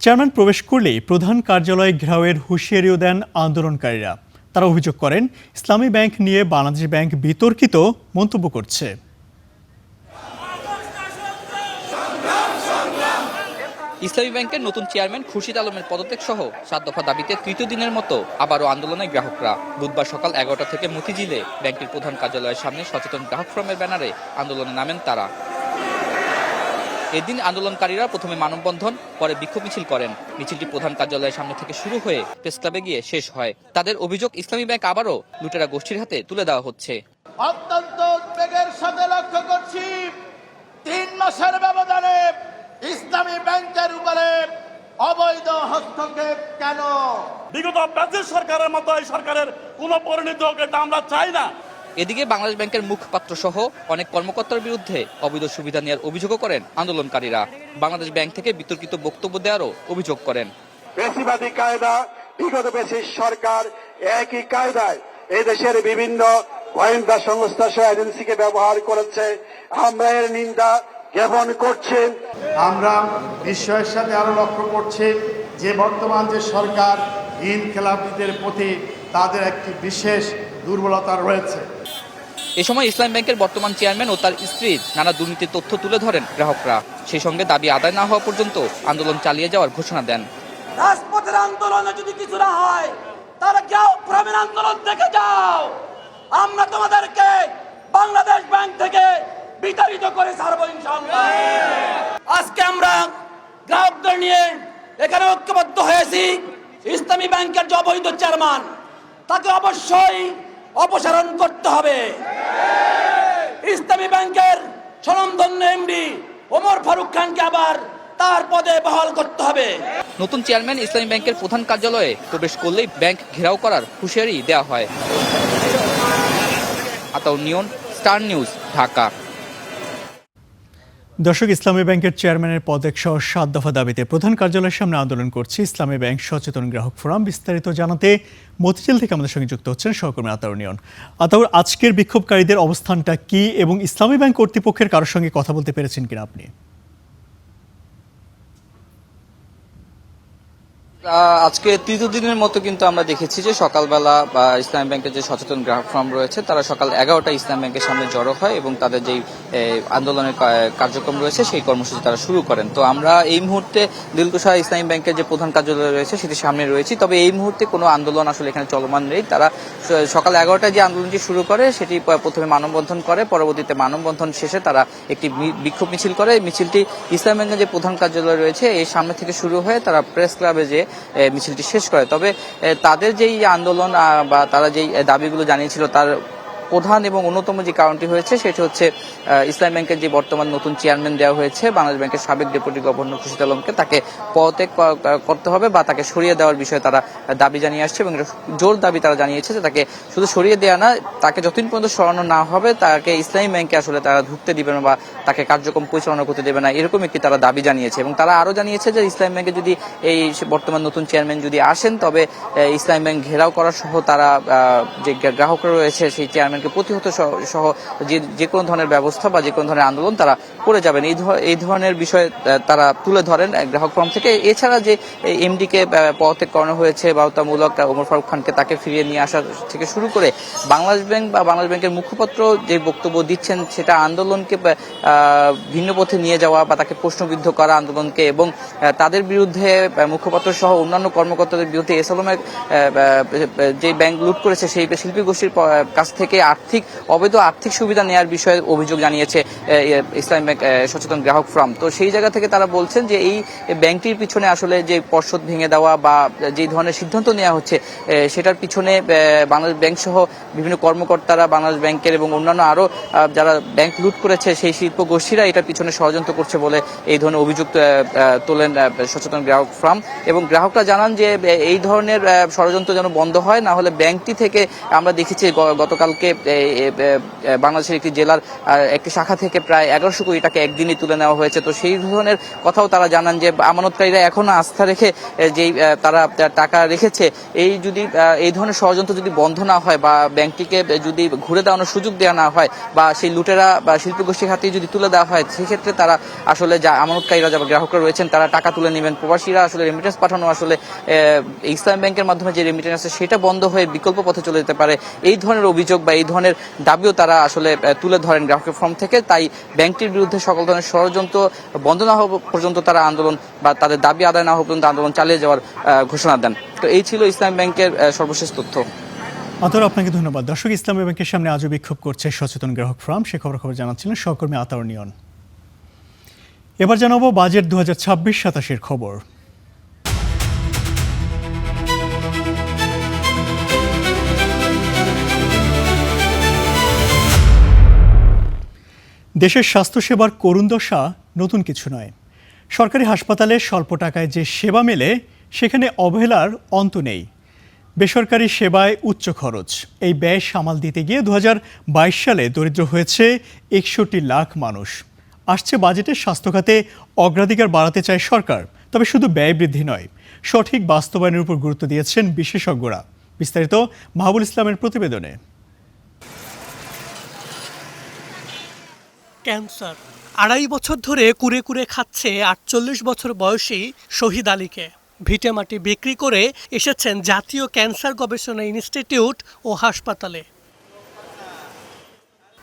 চেয়ারম্যান প্রবেশ করলেই প্রধান কার্যালয়ে ঘেরাওয়ের হুঁশিয়ারিও দেন আন্দোলনকারীরা। তারা অভিযোগ করেন, ইসলামী ব্যাংক নিয়ে বাংলাদেশ ব্যাংক বিতর্কিত মন্তব্য করছে। ইসলামী ব্যাংকের নতুন চেয়ারম্যান খুরশিদ আলমের পদত্যাগ সহ 7 দফা দাবিতে তৃতীয় দিনের মতো আবারও আন্দোলনে গ্রাহকরা। বুধবার সকাল 11টা থেকে মতিঝিলে ব্যাংকের প্রধান কার্যালয়ের সামনে সচেতন গ্রাহক ফোরামের ব্যানারে আন্দোলনে নামেন তারা। এদিন আন্দোলনকারীরা প্রথমে মানববন্ধন, পরে বিক্ষোভ মিছিল করেন। মিছিলটি প্রধান কার্যালয়ের সামনে থেকে শুরু হয়ে প্রেস ক্লাবে গিয়ে শেষ হয়। তাদের অভিযোগ, ইসলামী ব্যাংক আবারও লুটেরা গোষ্ঠীর হাতে তুলে দেওয়া হচ্ছে। অত্যন্ত উদ্বেগের সাথে লক্ষ্য করছি, 3 মাসের ব্যবধানে ইসলামী ব্যাংকের উপরে অবৈধ হস্তক্ষেপ কেন? বিগত ব্রাজিল সরকারের মতো এই সরকারের কোন পরিণতি হোক, এটা আমরা চাই না। এদিকে বাংলাদেশ ব্যাংকের মুখপাত্র সহ অনেক কর্মকর্তার বিরুদ্ধে অবৈধ সুবিধা নেওয়ার অভিযোগও করেন আন্দোলনকারীরা। বাংলাদেশ ব্যাংক থেকে বিতর্কিত বক্তব্য দেওয়ারও অভিযোগ করেন। বেশিবাদী কায়দা, বিগত বেশি সরকার একই কায়দায় এই দেশের বিভিন্ন গোয়েন্দা সংস্থা সহ এজেন্সিকে ব্যবহার করেছে। আমরা এর নিন্দা জ্ঞাপন করছেন। আমরা বিস্ময়ের সাথে আরো লক্ষ্য করছি যে বর্তমান যে সরকার ইনকিলাবীদের প্রতি তাদের একটি বিশেষ দুর্বলতা রয়েছে। এ সময় ইসলামী ব্যাংকের বর্তমান চেয়ারম্যান ও তার স্ত্রীর নানা দুর্নীতির তথ্য তুলে ধরেন গ্রাহকরা। সেই সঙ্গে দাবি আদায় না হওয়া পর্যন্ত আন্দোলন চালিয়ে যাওয়ার ঘোষণা দেন। রাজপথের আন্দোলনে যদি কিছু না হয় তাহলে যাও গ্রামীণ আন্দোলন থেকে যাও, আমরা তোমাদেরকে বাংলাদেশ ব্যাংক থেকে বিতাড়িত করে ছাড়বো ইনশাআল্লাহ। আজকে আমরা গ্রাহকদের নিয়ে এখানে ঐক্যবদ্ধ হয়েছি। ইসলামী ব্যাংকের যে অবৈধ চেয়ারম্যান তাকে অবশ্যই অপসারণ করতে হবে। ইসলামী ব্যাংকের স্বনামধন্য এমডি ওমর ফারুক খানকে আবার তার পদে বহাল করতে হবে। নতুন চেয়ারম্যান ইসলামী ব্যাংকের প্রধান কার্যালয়ে প্রবেশ করলেই ব্যাংক ঘেরাও করার হুঁশিয়ারি দেওয়া হয়। আতাউর নিয়ন, স্টার নিউজ, ঢাকা। দর্শক, ইসলামী ব্যাংকের চেয়ারম্যানের পদে সহ 7 দফা দাবিতে প্রধান কার্যালয়ের সামনে আন্দোলন করছে ইসলামী ব্যাংক সচেতন গ্রাহক ফোরাম। বিস্তারিত জানাতে মতিঝিল থেকে আমাদের সঙ্গে যুক্ত হচ্ছেন সহকর্মী আতাউর নিয়ন। আতাউর, আজকের বিক্ষোভকারীদের অবস্থানটা কি এবং ইসলামী ব্যাংক কর্তৃপক্ষের কারোর সঙ্গে কথা বলতে পেরেছেন কিনা আপনি? আজকে তৃতীয় দিনের মতো কিন্তু আমরা দেখেছি যে সকালবেলা ইসলামী ব্যাংকের যে সচেতন গ্রাহক ফোরাম রয়েছে তারা সকাল 11টায় ইসলামী ব্যাংকের সামনে জড়ো হয় এবং তাদের যেই আন্দোলনের কার্যক্রম রয়েছে সেই কর্মসূচি তারা শুরু করেন। তো আমরা এই মুহূর্তে দিলকুশা ইসলামী ব্যাংকের যে প্রধান কার্যালয় রয়েছে সেটির সামনে রয়েছি। তবে এই মুহূর্তে কোনো আন্দোলন আসলে এখানে চলমান নেই। তারা সকাল 11টায় যে আন্দোলনটি শুরু করে সেটি প্রথমে মানববন্ধন করে, পরবর্তীতে মানববন্ধন শেষে তারা একটি বিক্ষোভ মিছিল করে। মিছিলটি ইসলামী ব্যাংকের যে প্রধান কার্যালয় রয়েছে এই সামনে থেকে শুরু হয়ে তারা প্রেস ক্লাবে যে মিছিলটি শেষ করে। তবে তাদের যেই আন্দোলন বা তারা যেই দাবিগুলো জানিয়েছিল তার প্রধান এবং অন্যতম যে কারণটি হয়েছে সেটি হচ্ছে ইসলামী ব্যাংকের যে বর্তমান নতুন চেয়ারম্যান দেওয়া হয়েছে বাংলাদেশ ব্যাংকের সাবেক ডেপুটি গভর্নর খুরশিদ আলমকে, তাকে পদত্যাগ করতে হবে বা তাকে সরিয়ে দেওয়ার বিষয়ে তারা দাবি জানিয়ে আসছে এবং জোর দাবি তারা জানিয়েছে যে তাকে শুধু সরিয়ে দেওয়া না, তাকে যতদিন পর্যন্ত সরানো না হবে তাকে ইসলামী ব্যাংকে আসলে তারা ঢুকতে দিবে না বা তাকে কার্যক্রম পরিচালনা করতে দেবে না, এরকম একটি তারা দাবি জানিয়েছে। এবং তারা আরও জানিয়েছে যে ইসলামী ব্যাংকে যদি এই বর্তমান নতুন চেয়ারম্যান যদি আসেন তবে ইসলামী ব্যাংক ঘেরাও করা সহ তারা যে গ্রাহকরা রয়েছে সেই চেয়ারম্যানকে প্রতিহত সহ যে কোনো ধরনের ব্যবস্থা বা যে কোনো ধরনের আন্দোলন তারা করে যাবেন, এই ধরনের বিষয়ে তারা তুলে ধরেন গ্রাহক ফোরাম থেকে। এছাড়া যে এমডিকে পদত্যাগ করানো হয়েছে বাধ্যতামূলক ওমর ফারুক খানকে তাকে ফিরিয়ে নিয়ে আসা থেকে শুরু করে বাংলাদেশ ব্যাংক বা বাংলাদেশ ব্যাংকের মুখপাত্র যে বক্তব্য দিচ্ছেন সেটা আন্দোলনকে ভিন্ন পথে নিয়ে যাওয়া বা তাকে প্রশ্নবিদ্ধ করা আন্দোলনকে, এবং তাদের বিরুদ্ধে মুখপাত্র সহ অন্যান্য কর্মকর্তাদের বিরুদ্ধে এসএলএমের যে ব্যাংক লুট করেছে সেই শিল্পী গোষ্ঠীর কাছ থেকে অবৈধ আর্থিক সুবিধা নেওয়ার বিষয়ে অভিযোগ জানিয়েছে ইসলামী ব্যাংক সচেতন গ্রাহক ফোরাম। তো সেই জায়গা থেকে তারা বলছেন যে এই ব্যাংকটির পিছনে আসলে যে পর্ষদ ভেঙে দেওয়া বা যে ধরনের সিদ্ধান্ত নেওয়া হচ্ছে সেটার পিছনে বাংলাদেশ ব্যাংক সহ বিভিন্ন কর্মকর্তারা বাংলাদেশ ব্যাংকের এবং অন্যান্য আরও যারা ব্যাংক লুট করেছে সেই শিল্প গোষ্ঠীরা এটার পিছনে ষড়যন্ত্র করছে বলে এই ধরনের অভিযোগ তোলেন সচেতন গ্রাহক ফোরাম। এবং গ্রাহকরা জানান যে এই ধরনের ষড়যন্ত্র যেন বন্ধ হয়, না হলে ব্যাংকটি থেকে আমরা দেখেছি গতকালকে বাংলাদেশের একটি জেলার একটি শাখা থেকে প্রায় 1100 কোটি টাকা একদিনই তুলে নেওয়া হয়েছে। তো সেই ধরনের কথাও তারা জানান যে আমানতকারীরা এখনো আস্থা রেখে যেই তারা টাকা রেখেছে এই ধরনের ষড়যন্ত্র যদি বন্ধ না হয় বা ব্যাংকটিকে যদি ঘুরে দেওয়ানোর সুযোগ দেওয়া না হয় বা সেই লুটেরা বা শিল্পগোষ্ঠীর হাতে যদি তুলে দেওয়া হয় সেক্ষেত্রে তারা আসলে যা আমানতকারীরা যারা গ্রাহকরা রয়েছেন তারা টাকা তুলে নেবেন। প্রবাসীরা আসলে রেমিটেন্স পাঠানো আসলে ইসলামী ব্যাংকের মাধ্যমে যে রেমিটেন্স আছে সেটা বন্ধ হয়ে বিকল্প পথে চলে যেতে পারে, এই ধরনের অভিযোগ বা এই ধরনের দাবিও তারা আসলে তুলে ধরেন গ্রাহকের ফোরাম থেকে। তাই ব্যাংকটির বিরুদ্ধে সকল ধরনের ষড়যন্ত্র বন্ধ না হওয়া পর্যন্ত তারা আন্দোলন বা তাদের দাবি আদায় না হওয়া পর্যন্ত আন্দোলন চালিয়ে যাওয়ার ঘোষণা দেন। তো এই ছিল ইসলামী ব্যাংকের সর্বশেষ তথ্য। আতাউর, আপনাকে ধন্যবাদ। দর্শক, ইসলামী ব্যাংকের সামনে আজও বিক্ষোভ করছে সচেতন গ্রাহক ফোরাম, সে খবর জানাচ্ছিলেন সহকর্মী আতাউর নিয়ন। এবার জানাবো বাজেট 2026-27 খবর। দেশের স্বাস্থ্যসেবার করুণ দশা নতুন কিছু নয়। সরকারি হাসপাতালে স্বল্প টাকায় যে সেবা মেলে সেখানে অবহেলার অন্ত নেই। বেসরকারি সেবায় উচ্চ খরচ, এই ব্যয় সামাল দিতে গিয়ে 2022 সালে দরিদ্র হয়েছে 61 লাখ মানুষ। আসছে বাজেটে স্বাস্থ্য খাতে অগ্রাধিকার বাড়াতে চায় সরকার, তবে শুধু ব্যয় বৃদ্ধি নয়, সঠিক বাস্তবায়নের উপর গুরুত্ব দিয়েছেন বিশেষজ্ঞরা। বিস্তারিত মাহবুল ইসলামের প্রতিবেদনে। ক্যান্সার, 2.5 বছর ধরে কুরে কুরে খাচ্ছে 48 বছর বয়সী শহীদ আলীকে। ভিটেমাটি বিক্রি করে এসেছেন জাতীয় ক্যান্সার গবেষণা ইনস্টিটিউট ও হাসপাতালে।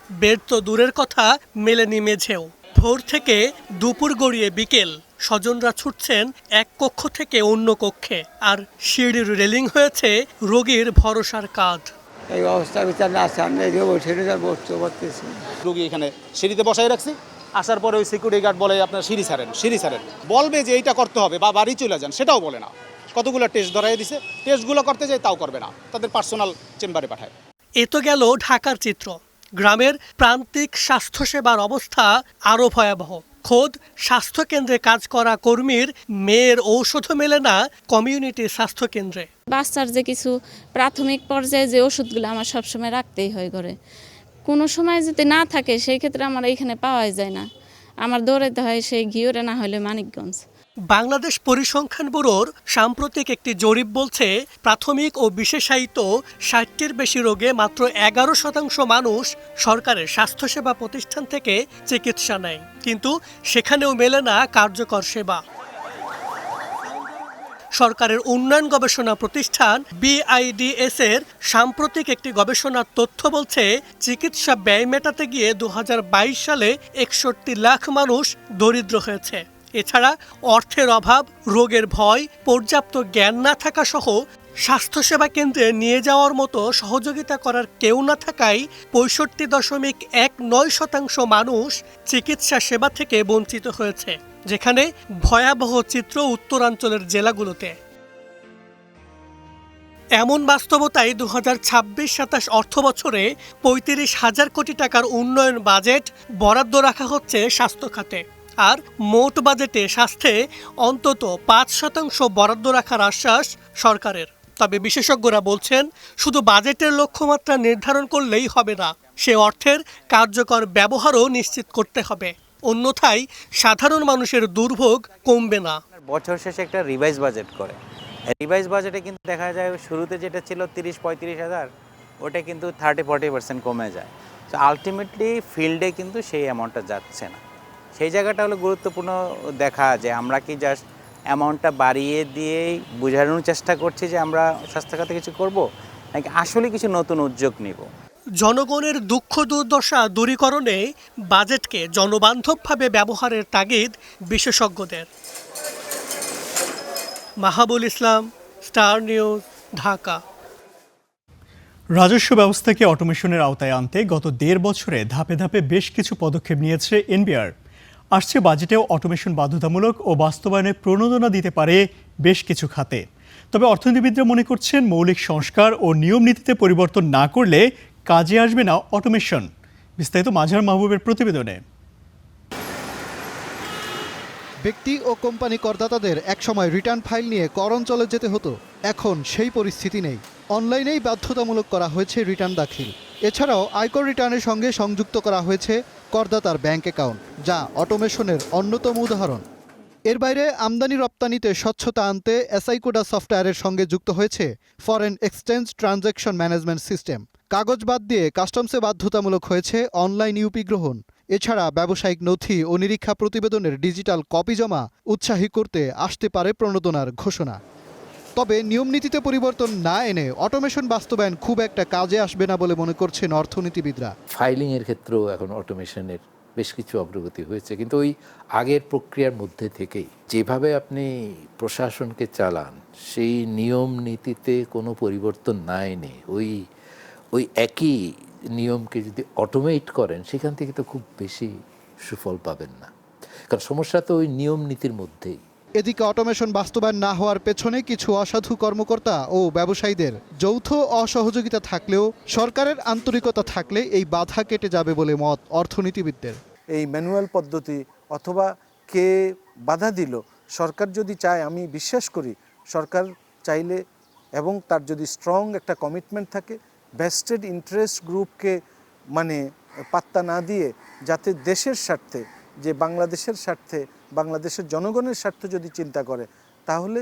বেড তো দূরের কথা, মেলেনি মেঝেও। ভোর থেকে দুপুর গড়িয়ে বিকেল স্বজনরা ছুটছেন এক কক্ষ থেকে অন্য কক্ষে, আর সিঁড়ির রেলিং হয়েছে রোগীর ভরসার কাঁধ। এই অবস্থা বিচার না আসছে, আমি বসতে পারতেছি। রোগী এখানে সিঁড়িতে বসাই রাখছি, আসার পরে ওই সিকিউরিটি গার্ড বলে আপনার সিঁড়ি ছাড়েন বলবে যে এইটা করতে হবে বা বাড়ি চলে যান, সেটাও বলে না। কতগুলো টেস্ট ধরাই দিছে, টেস্টগুলো করতে যায় তাও করবে না, তাদের পার্সোনাল চেম্বারে পাঠায়। এ তো গেল ঢাকার চিত্র। গ্রামের প্রান্তিক স্বাস্থ্যসেবার অবস্থা আরও ভয়াবহ। খোদ স্বাস্থ্যকেন্দ্রে কাজ করা কর্মীর মেয়ের ঔষধও মেলে না কমিউনিটি স্বাস্থ্যকেন্দ্রে। বাচ্চার যে কিছু প্রাথমিক পর্যায়ে যে ওষুধগুলো আমার সবসময় রাখতেই হয় ঘরে, কোনো সময় যদি না থাকে সেই ক্ষেত্রে আমার এইখানে পাওয়াই যায় না, আমার দৌড়াতে হয় সেই ঘিওরে না হলে মানিকগঞ্জ। বাংলাদেশ পরিসংখ্যান ব্যুরোর সাম্প্রতিক একটি জরিপ বলছে প্রাথমিক ও বিশেষায়িত 60টির বেশি রোগে মাত্র 11% মানুষ সরকারের স্বাস্থ্যসেবা প্রতিষ্ঠান থেকে চিকিৎসা নেয়, কিন্তু সেখানেও মেলে না কার্যকর সেবা। সরকারের উন্নয়ন গবেষণা প্রতিষ্ঠান BIDS এর সাম্প্রতিক একটি গবেষণার তথ্য বলছে চিকিৎসা ব্যয় মেটাতে গিয়ে 2022 সালে 61 লাখ মানুষ দরিদ্র হয়েছে। এছাড়া অর্থের অভাব, রোগের ভয়, পর্যাপ্ত জ্ঞান না থাকা সহ স্বাস্থ্যসেবা কেন্দ্রে নিয়ে যাওয়ার মতো সহযোগিতা করার কেউ না থাকায় 65.19% মানুষ চিকিৎসা সেবা থেকে বঞ্চিত হয়েছে, যেখানে ভয়াবহ চিত্র উত্তরাঞ্চলের জেলাগুলোতে। এমন বাস্তবতায় 2026-27 অর্থ বছরে 35,000 কোটি টাকার উন্নয়ন বাজেট বরাদ্দ রাখা হচ্ছে স্বাস্থ্য খাতে, আর মোট বাজেটে স্বাস্থ্যে অন্তত 5% বরাদ্দ রাখার আশ্বাস সরকারের। তবে বিশেষজ্ঞরা বলছেন শুধু বাজেটের লক্ষ্যমাত্রা নির্ধারণ করলেই হবে না, সে অর্থের কার্যকর ব্যবহারও নিশ্চিত করতে হবে, অন্যথায় সাধারণ মানুষের দুর্ভোগ কমবে না। বছর শেষে একটা রিভাইজ বাজেট করে, রিভাইজ বাজেটে কিন্তু দেখা যায় শুরুতে যেটা ছিল 30-35 হাজার, ওটা কিন্তু 30-40% কমে যায়। তো আলটিমেটলি ফিল্ডে কিন্তু সেই অ্যামাউন্টটা যাচ্ছে না। সেই জায়গাটা হলো গুরুত্বপূর্ণ দেখা, যে আমরা কি জাস্ট অ্যামাউন্টটা বাড়িয়ে দিয়েই বোঝানোর চেষ্টা করছি যে আমরা স্বাস্থ্য খাতে কিছু করব, নাকি আসলে কিছু নতুন উদ্যোগ নিব। জনগণের দুঃখ দুর্দশা দূরীকরণে বাজেটকে জনবান্ধবভাবে ব্যবহারের তাগিদ বিশেষজ্ঞদের। মাহাবুল ইসলাম, স্টার নিউজ, ঢাকা। রাজস্ব ব্যবস্থাকে অটোমেশনের আওতায় আনতে গত 1.5 বছরে ধাপে ধাপে বেশ কিছু পদক্ষেপ নিয়েছে এনবিআর। আসছে বাজেটেও অটোমেশন বাধ্যতামূলক ও বাস্তবায়নে প্রণোদনা দিতে পারে বেশ কিছু খাতে। তবে অর্থনীতিবিদরা মনে করছেন মৌলিক সংস্কার ও নিয়ম নীতিতে পরিবর্তন না করলে কাজে আসবে না অটোমেশন। বিস্তারিত মাঝার মাহবুবের প্রতিবেদনে। ব্যক্তি ও কোম্পানি করদাতাদের একসময় রিটার্ন ফাইল নিয়ে কর অঞ্চলে যেতে হতো, এখন সেই পরিস্থিতি নেই। অনলাইনেই বাধ্যতামূলক করা হয়েছে রিটার্ন দাখিল। এছাড়াও আয়কর রিটার্নের সঙ্গে সংযুক্ত করা হয়েছে করদাতার ব্যাংক অ্যাকাউন্ট, যা অটোমেশনের অন্যতম উদাহরণ। এর বাইরে আমদানি রপ্তানিতে স্বচ্ছতা আনতে এসআইকোডা সফটওয়্যারের সঙ্গে যুক্ত হয়েছে foreign exchange transaction management system. কাগজ বাদ দিয়ে কাস্টমসে বাধ্যতামূলক হয়েছে অনলাইন ইউপি গ্রহণ। এছাড়া ব্যবসায়িক নথি ও নিরীক্ষা প্রতিবেদনের ডিজিটাল কপি জমা উৎসাহী করতে আসতে পারে প্রণোদনার ঘোষণা। তবে নিয়মনীতিতে পরিবর্তন না এনে অটোমেশন বাস্তবায়ন খুব একটা কাজে আসবে না বলে মনে করছেন অর্থনীতিবিদরা। ফাইলিংয়ের ক্ষেত্রেও এখন অটোমেশনের বেশ কিছু অগ্রগতি হয়েছে, কিন্তু ওই আগের প্রক্রিয়ার মধ্যে থেকেই যেভাবে আপনি প্রশাসনকে চালান, সেই নিয়ম নীতিতে কোনো পরিবর্তন না এনে ওই একই নিয়মকে যদি অটোমেট করেন, সেখান থেকে তো খুব বেশি সুফল পাবেন না, কারণ সমস্যা তো ওই নিয়ম নীতির মধ্যেই। এদিকে অটোমেশন বাস্তবায়ন না হওয়ার পেছনে কিছু অসাধু কর্মকর্তা ও ব্যবসায়ীদের যৌথ অসহযোগিতা থাকলেও সরকারের আন্তরিকতা থাকলে এই বাধা কেটে যাবে বলে মত অর্থনীতিবিদদের। এই ম্যানুয়াল পদ্ধতি অথবা কে বাধা দিল, সরকার যদি চায়, আমি বিশ্বাস করি সরকার চাইলে এবং তার যদি স্ট্রং একটা কমিটমেন্ট থাকে, ভেস্টেড ইন্টারেস্ট গ্রুপকে মানে পাত্তা না দিয়ে যাতে দেশের স্বার্থে, যে বাংলাদেশের স্বার্থে, বাংলাদেশের জনগণের স্বার্থ যদি চিন্তা করে, তাহলে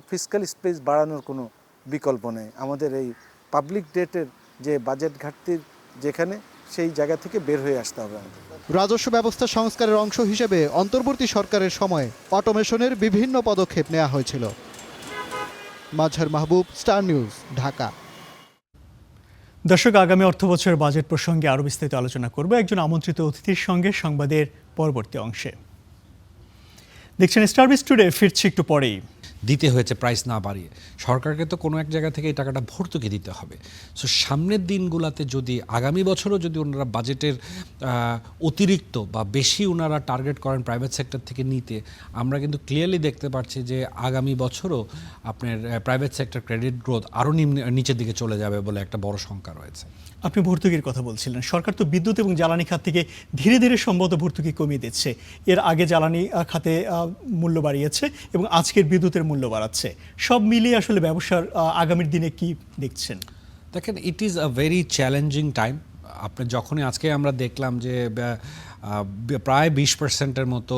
ফিসক্যাল স্পেস বাড়ানোর কোনো বিকল্প নেই। আমাদের এই পাবলিক ডেটের যে বাজেট ঘাটতির যেখানে, সেই জায়গা থেকে বের হয়ে আসতে হবে আমাদের। রাজস্ব ব্যবস্থা সংস্কারের অংশ হিসেবে অন্তর্বর্তী সরকারের সময় অটোমেশনের বিভিন্ন পদক্ষেপ নেওয়া হয়েছিল। মাজহার মাহবুব, স্টার নিউজ, ঢাকা। দর্শক, আগামী অর্থবছরের বাজেট প্রসঙ্গে আরও বিস্তারিত আলোচনা করব একজন আমন্ত্রিত অতিথির সঙ্গে সংবাদের পরবর্তী অংশে। দেখছেন স্টার বিজ টুডে, ফিরছি একটু পরেই। দিতে হয়েছে প্রাইস না বাড়িয়ে, সরকারকে তো কোনো এক জায়গা থেকে এই টাকাটা ভর্তুকি দিতে হবে। সো সামনের দিনগুলোতে যদি আগামী বছরও যদি ওনারা বাজেটের অতিরিক্ত বা বেশি ওনারা টার্গেট করেন প্রাইভেট সেক্টর থেকে নিতে, আমরা কিন্তু ক্লিয়ারলি দেখতে পাচ্ছি যে আগামী বছরও আপনার প্রাইভেট সেক্টর ক্রেডিট গ্রোথ আরও নিচের দিকে চলে যাবে বলে একটা বড় শঙ্কা রয়েছে। আপনি ভর্তুকির কথা বলছিলেন, সরকার তো বিদ্যুৎ এবং জ্বালানি খাত থেকে ধীরে ধীরে সম্ভবত ভর্তুকি কমিয়ে দিচ্ছে। এর আগে জ্বালানি খাতে মূল্য বাড়িয়েছে এবং আজকের বিদ্যুতের মূল্য বাড়াচ্ছে। সব মিলিয়ে আসলে ব্যবসার আগামীর দিনে কি দেখছেন? দেখেন, it is a very challenging time. আপনি যখনই আজকে আমরা দেখলাম যে প্রায় 20% মতো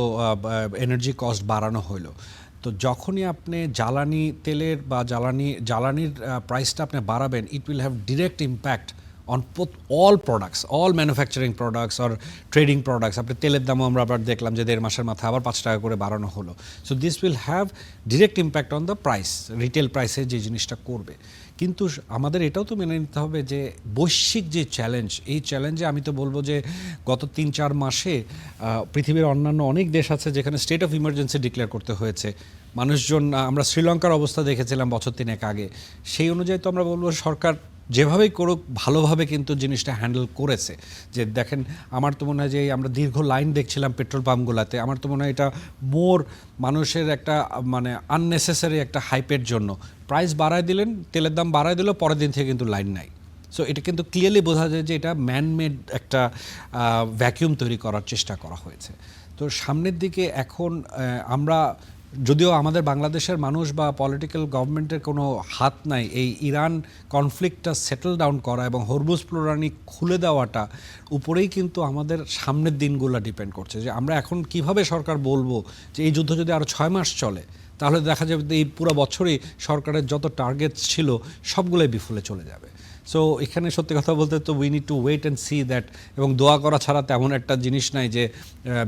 এনার্জি কস্ট বাড়ানো হলো, তো যখনই আপনি জ্বালানি তেলের বা জ্বালানির প্রাইসটা আপনি বাড়াবেন, it will have direct impact on all products, all manufacturing products or trading products. আপনি তেলের দামও আমরা আবার দেখলাম যে 1.5 মাসের মাথায় আবার 5 টাকা করে বাড়ানো হলো। So this will have direct impact on the price, retail প্রাইসে যে জিনিসটা করবে। কিন্তু আমাদের এটাও তো মেনে নিতে হবে যে বৈশ্বিক যে চ্যালেঞ্জ, এই চ্যালেঞ্জে আমি তো বলবো যে গত 3-4 মাসে পৃথিবীর অন্যান্য অনেক দেশ আছে যেখানে স্টেট অফ ইমার্জেন্সি ডিক্লেয়ার করতে হয়েছে। মানুষজন, আমরা শ্রীলঙ্কার অবস্থা দেখেছিলাম বছর 3 আগে, সেই অনুযায়ী তো আমরা বলবো সরকার যেভাবেই করুক ভালোভাবে কিন্তু জিনিসটা হ্যান্ডেল করেছে। যে দেখেন, আমার তো মনে হয় যে আমরা দীর্ঘ লাইন দেখছিলাম পেট্রোল পাম্পগুলোতে, আমার তো মনে হয় এটা মোর মানুষের একটা মানে আননেসেসারি একটা হাইপের জন্য প্রাইস বাড়ায় দিলেন, তেলের দাম বাড়ায় দিল, পরের দিন থেকে কিন্তু লাইন নাই। সো এটা কিন্তু ক্লিয়ারলি বোঝা যায় যে এটা ম্যানমেড একটা ভ্যাকিউম তৈরি করার চেষ্টা করা হয়েছে। তো সামনের দিকে এখন আমরা, যদিও আমাদের বাংলাদেশের মানুষ বা পলিটিক্যাল গভর্নমেন্টের কোনো হাত নাই এই ইরান কনফ্লিক্টটা সেটেল ডাউন করা এবং হরমুজ প্রণালী খুলে দেওয়াটা উপরেই কিন্তু আমাদের সামনের দিনগুলো ডিপেন্ড করছে। যে আমরা এখন কিভাবে সরকার বলবো যে এই যুদ্ধ যদি আরও 6 মাস চলে, তাহলে দেখা যাবে এই পুরো বছরই সরকারের যত টার্গেট ছিল সবগুলোই বিফলে চলে যাবে। সো এখানে সত্যি কথা বলতে তো we need to wait and see that, এবং দোয়া করা ছাড়া তেমন একটা জিনিস নাই যে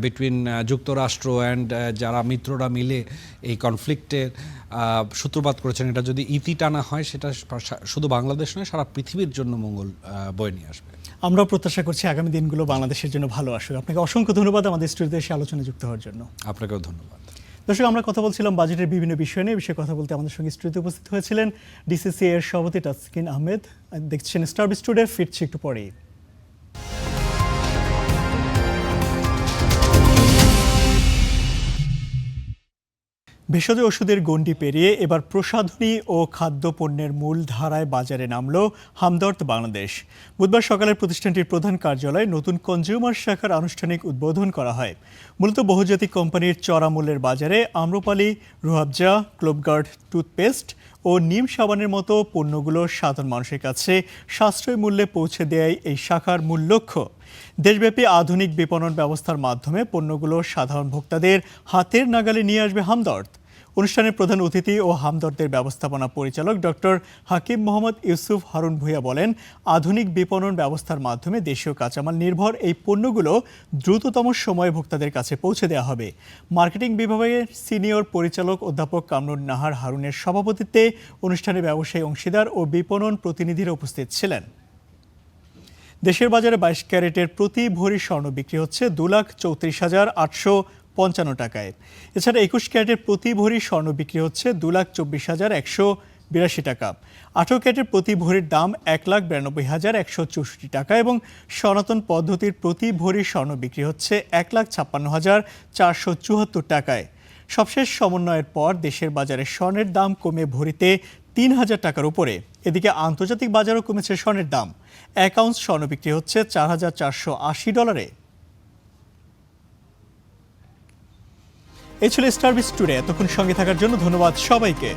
বিটুইন যুক্তরাষ্ট্র অ্যান্ড যারা মিত্ররা মিলে এই কনফ্লিক্টের সূত্রপাত করেছেন, এটা যদি ইতি টানা হয় সেটা শুধু বাংলাদেশ নয় সারা পৃথিবীর জন্য মঙ্গল বয়ে নিয়ে আসবে। আমরাও প্রত্যাশা করছি আগামী দিনগুলো বাংলাদেশের জন্য ভালো আসুক। আপনাকে অসংখ্য ধন্যবাদ আমাদের স্টুডিওতে এসে আলোচনায় যুক্ত হওয়ার জন্য। আপনাকেও ধন্যবাদ। দর্শক, আমরা কথা বলছিলাম বাজেটের বিভিন্ন বিষয় নিয়ে। বিষয়ে কথা বলতে আমাদের সঙ্গে স্টুডিওতে উপস্থিত হয়েছিলেন ডিসিসি এর সভাপতি তাসকিন আহমেদ। দেখছেন স্টার বিজ টুডে, ফিরছি একটু পরেই। ভেষজ ওষুধের গণ্ডি পেরিয়ে এবার প্রসাধনী ও খাদ্যপণ্যের মূল ধারায় বাজারে নামল হামদর্দ বাংলাদেশ। বুধবার সকালে প্রতিষ্ঠানটির প্রধান কার্যালয়ে নতুন কনজিউমার শাখার আনুষ্ঠানিক উদ্বোধন করা হয়। মূলত বহুজাতিক কোম্পানির চড়া মূল্যের বাজারে আম্রপালি, রুহাবজা, ক্লোবগার্ড টুথপেস্ট ও নিম সাবানের মতো পণ্যগুলো সাধারণ মানুষের কাছে সাশ্রয়ী মূল্যে পৌঁছে দেয় এই শাখার মূল লক্ষ্য। দেশব্যাপী আধুনিক বিপণন ব্যবস্থার মাধ্যমে পণ্যগুলো সাধারণ ভোক্তাদের হাতের নাগালে নিয়ে আসবে হামদর্দ। অনুষ্ঠানের প্রধান অতিথি ও হামদর্দের ব্যবস্থাপনা পরিচালক ডক্টর হাকিম মোহাম্মদ ইউসুফ হারুন ভূঁইয়া বলেন, আধুনিক বিপণন ব্যবস্থার মাধ্যমে দেশীয় কাঁচামাল নির্ভর এই পণ্যগুলো দ্রুততম সময়ে ভোক্তাদের কাছে পৌঁছে দেওয়া হবে। মার্কেটিং বিভাগের সিনিয়র পরিচালক অধ্যাপক কামরুন নাহার হারুনের সভাপতিত্বে অনুষ্ঠানে ব্যবসায়ী অংশীদার ও বিপণন প্রতিনিধিরা উপস্থিত ছিলেন। দেশের বাজারে 22 ক্যারেটের প্রতি ভরি স্বর্ণ বিক্রি হচ্ছে 2,34,855 টাকায়। এছাড়া 21 ক্যারেটের প্রতি ভরি স্বর্ণ বিক্রি হচ্ছে 2,24,182 টাকা। 18 ক্যারেটের প্রতি ভরির দাম 1,92,164 টাকা এবং সনাতন পদ্ধতির প্রতি ভরি স্বর্ণ বিক্রি হচ্ছে 1,56,474 টাকায়। সবশেষ সমন্বয়ের পর দেশের বাজারে স্বর্ণের দাম কমে ভরিতে 3,000 টাকার উপরে। এদিকে আন্তর্জাতিক বাজারও কমেছে স্বর্ণের দাম। 1 আউন্স স্বর্ণ বিক্রি হচ্ছে $4,480। এই ছিল স্টার বিজ টুডে। এতক্ষণ সঙ্গে থাকার জন্য ধন্যবাদ সবাইকে।